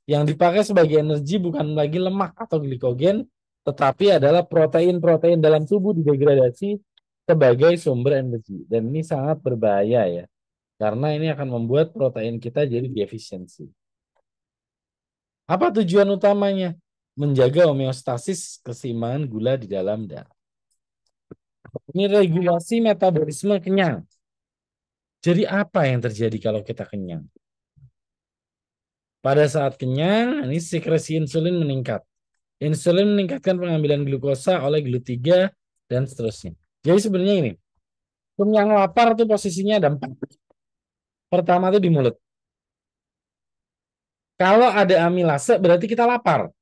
Yang dipakai sebagai energi bukan lagi lemak atau glikogen, tetapi adalah protein-protein dalam tubuh didegradasi sebagai sumber energi. Dan ini sangat berbahaya ya, karena ini akan membuat protein kita jadi defisiensi. Apa tujuan utamanya? Menjaga homeostasis keseimbangan gula di dalam darah. Ini regulasi metabolisme kenyang. Jadi apa yang terjadi kalau kita kenyang? Pada saat kenyang, ini sekresi insulin meningkat. Insulin meningkatkan pengambilan glukosa oleh GLUT3 dan seterusnya. Jadi sebenarnya ini, kenyang lapar tuh posisinya ada 4. Pertama tuh di mulut. Kalau ada amilase berarti kita lapar.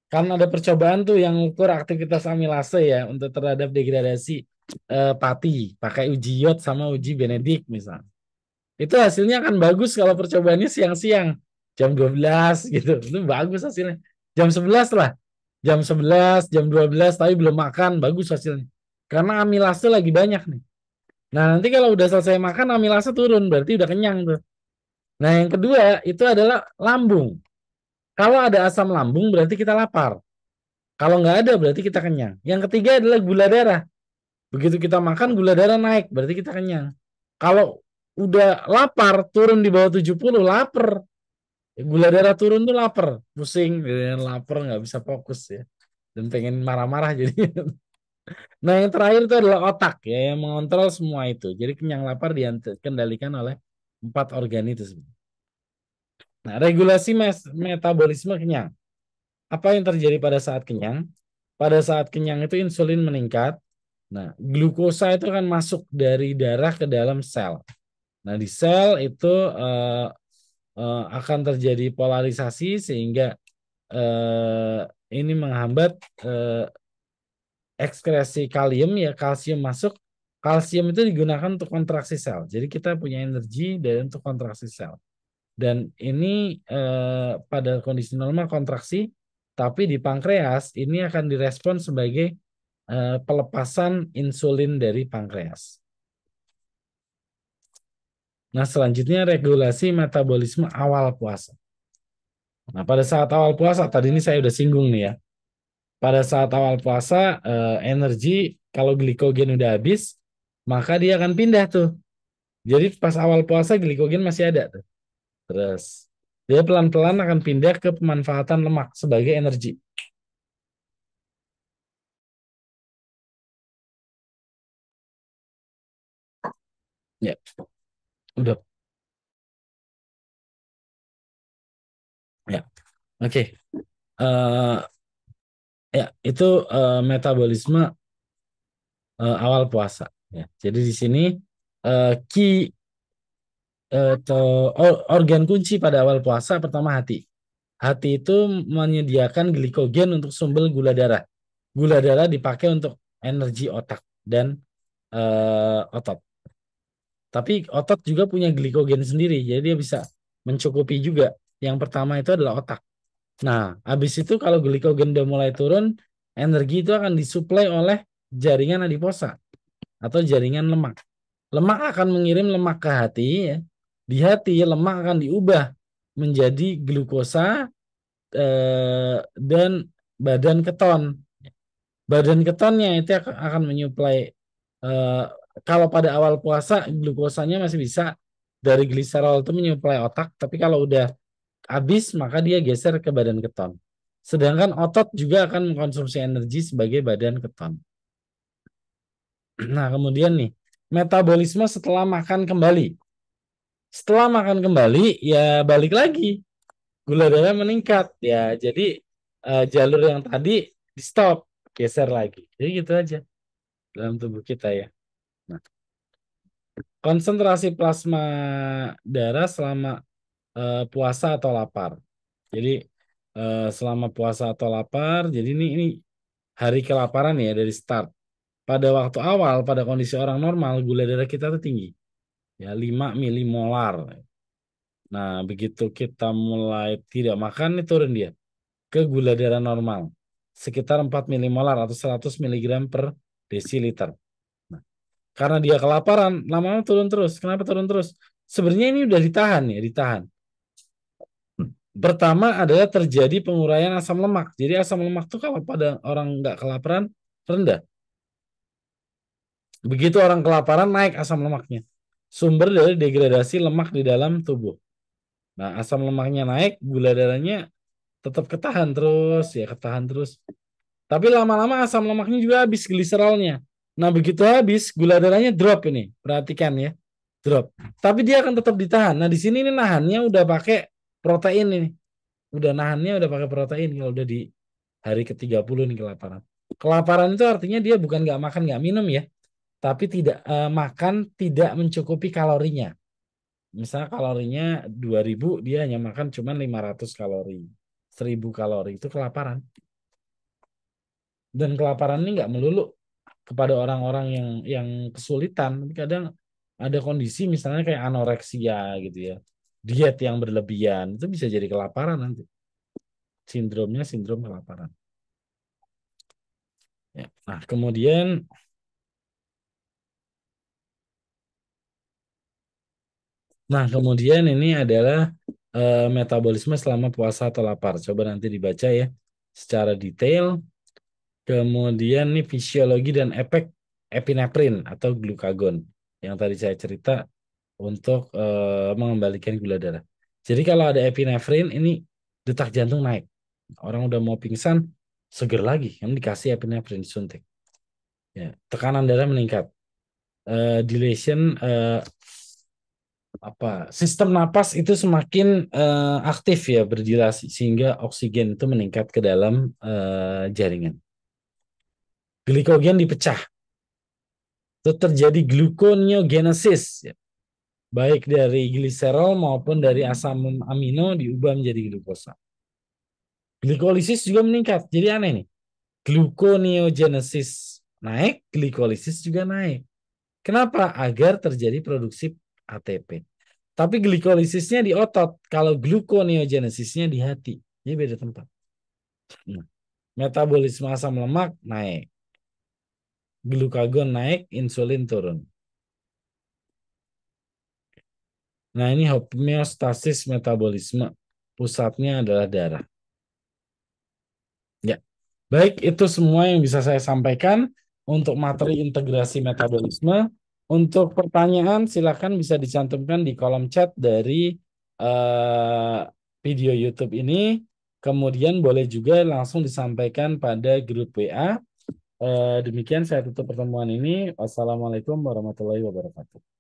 Karena ada percobaan tuh yang ukur aktivitas amilase ya untuk terhadap degradasi pati, pakai uji Yod sama uji Benedict misalnya. Itu hasilnya akan bagus kalau percobaannya siang-siang, jam 12 gitu. Itu bagus hasilnya. Jam 11 lah. Jam 11, jam 12 tapi belum makan, bagus hasilnya. Karena amilase lagi banyak nih. Nah, nanti kalau udah selesai makan amilase turun, berarti udah kenyang tuh. Nah, yang kedua itu adalah lambung. Kalau ada asam lambung berarti kita lapar. Kalau nggak ada berarti kita kenyang. Yang ketiga adalah gula darah. Begitu kita makan gula darah naik, berarti kita kenyang. Kalau udah lapar, turun di bawah 70, lapar. Gula darah turun tuh lapar, pusing, lapar nggak bisa fokus ya. Dan pengen marah-marah jadi. Nah, yang terakhir itu adalah otak ya yang mengontrol semua itu. Jadi kenyang lapar dikendalikan oleh 4 organ itu sebenarnya. Nah, regulasi metabolisme kenyang. Apa yang terjadi pada saat kenyang? Pada saat kenyang itu insulin meningkat. Nah, glukosa itu akan masuk dari darah ke dalam sel. Nah, di sel itu akan terjadi polarisasi sehingga eh, ini menghambat ekskresi kalium ya, kalsium masuk. Kalsium itu digunakan untuk kontraksi sel. Jadi kita punya energi dari untuk kontraksi sel. Dan ini pada kondisi normal kontraksi, tapi di pankreas ini akan direspon sebagai pelepasan insulin dari pankreas. Nah, selanjutnya regulasi metabolisme awal puasa. Nah, pada saat awal puasa, tadi ini saya udah singgung nih ya. Pada saat awal puasa, energi kalau glikogen udah habis, maka dia akan pindah tuh. Jadi pas awal puasa glikogen masih ada tuh. Terus dia pelan-pelan akan pindah ke pemanfaatan lemak sebagai energi. Ya, udah. Ya, oke. Eh, ya, itu metabolisme awal puasa. Ya, jadi di sini key organ kunci pada awal puasa pertama hati. Hati itu menyediakan glikogen untuk sumber gula darah. Gula darah dipakai untuk energi otak dan otot. Tapi otot juga punya glikogen sendiri, jadi dia bisa mencukupi juga. Yang pertama itu adalah otak. Nah, habis itu kalau glikogen udah mulai turun, energi itu akan disuplai oleh jaringan adiposa atau jaringan lemak. Lemak akan mengirim lemak ke hati, ya. Di hati lemak akan diubah menjadi glukosa dan badan keton. Badan ketonnya itu akan menyuplai eh, kalau pada awal puasa glukosanya masih bisa dari gliserol itu menyuplai otak, tapi kalau udah habis maka dia geser ke badan keton. Sedangkan otot juga akan mengkonsumsi energi sebagai badan keton. Nah, kemudian nih, metabolisme setelah makan kembali. Setelah makan kembali, ya balik lagi. Gula darah meningkat. Ya, jadi jalur yang tadi di stop, geser lagi. Jadi gitu aja dalam tubuh kita ya. Nah, konsentrasi plasma darah selama puasa atau lapar. Jadi selama puasa atau lapar, jadi ini hari kelaparan ya dari start. Pada waktu awal, pada kondisi orang normal, gula darah kita tuh tinggi. Ya, 5 milimolar. Nah, begitu kita mulai tidak makan, nih turun dia. ke gula darah normal sekitar 4 milimolar atau 100 miligram per desiliter. Nah, karena dia kelaparan, lama-lama turun terus. Kenapa turun terus? Sebenarnya ini udah ditahan ya, ditahan. Pertama adalah terjadi penguraian asam lemak. Jadi asam lemak tuh kalau pada orang nggak kelaparan rendah. Begitu orang kelaparan naik asam lemaknya. Sumber dari degradasi lemak di dalam tubuh. Nah, asam lemaknya naik, gula darahnya tetap ketahan terus, ya ketahan terus. Tapi lama-lama asam lemaknya juga habis gliserolnya. Nah, begitu habis, gula darahnya drop ini. Perhatikan ya, drop. Tapi dia akan tetap ditahan. Nah, di sini ini nahannya udah pakai protein ini. Udah nahannya udah pakai protein kalau udah di hari ke-30 nih kelaparan. Kelaparan itu artinya dia bukan nggak makan, nggak minum ya. Tapi tidak makan tidak mencukupi kalorinya. Misalnya kalorinya 2000, dia hanya makan cuma 500 kalori. 1000 kalori itu kelaparan. Dan kelaparan ini nggak melulu kepada orang-orang yang kesulitan. Kadang ada kondisi misalnya kayak anoreksia gitu ya. Diet yang berlebihan itu bisa jadi kelaparan nanti. Sindromnya sindrom kelaparan. Ya. Nah kemudian ini adalah metabolisme selama puasa atau lapar. Coba nanti dibaca ya secara detail. Kemudian nih fisiologi dan efek epinefrin atau glukagon yang tadi saya cerita untuk mengembalikan gula darah. Jadi kalau ada epinefrin ini detak jantung naik. Orang udah mau pingsan, seger lagi, kan dikasih epinefrin disuntik. Ya, tekanan darah meningkat. Dilation sistem napas itu semakin aktif ya berdilasi sehingga oksigen itu meningkat ke dalam jaringan. Glikogen dipecah. Itu terjadi gluconeogenesis ya. Baik dari gliserol maupun dari asam amino diubah menjadi glukosa. Glikolisis juga meningkat. Jadi aneh nih. Gluconeogenesis naik, glikolisis juga naik. Kenapa? Agar terjadi produksi ATP. Tapi glikolisisnya di otot, kalau gluconeogenesisnya di hati. Ini beda tempat. Nah, metabolisme asam lemak naik. Glukagon naik, insulin turun. Nah, ini homeostasis metabolisme. Pusatnya adalah darah. Ya. Baik, itu semua yang bisa saya sampaikan untuk materi integrasi metabolisme. Untuk pertanyaan, silakan bisa dicantumkan di kolom chat dari eh, video YouTube ini. Kemudian boleh juga langsung disampaikan pada grup WA. Demikian saya tutup pertemuan ini. Wassalamualaikum warahmatullahi wabarakatuh.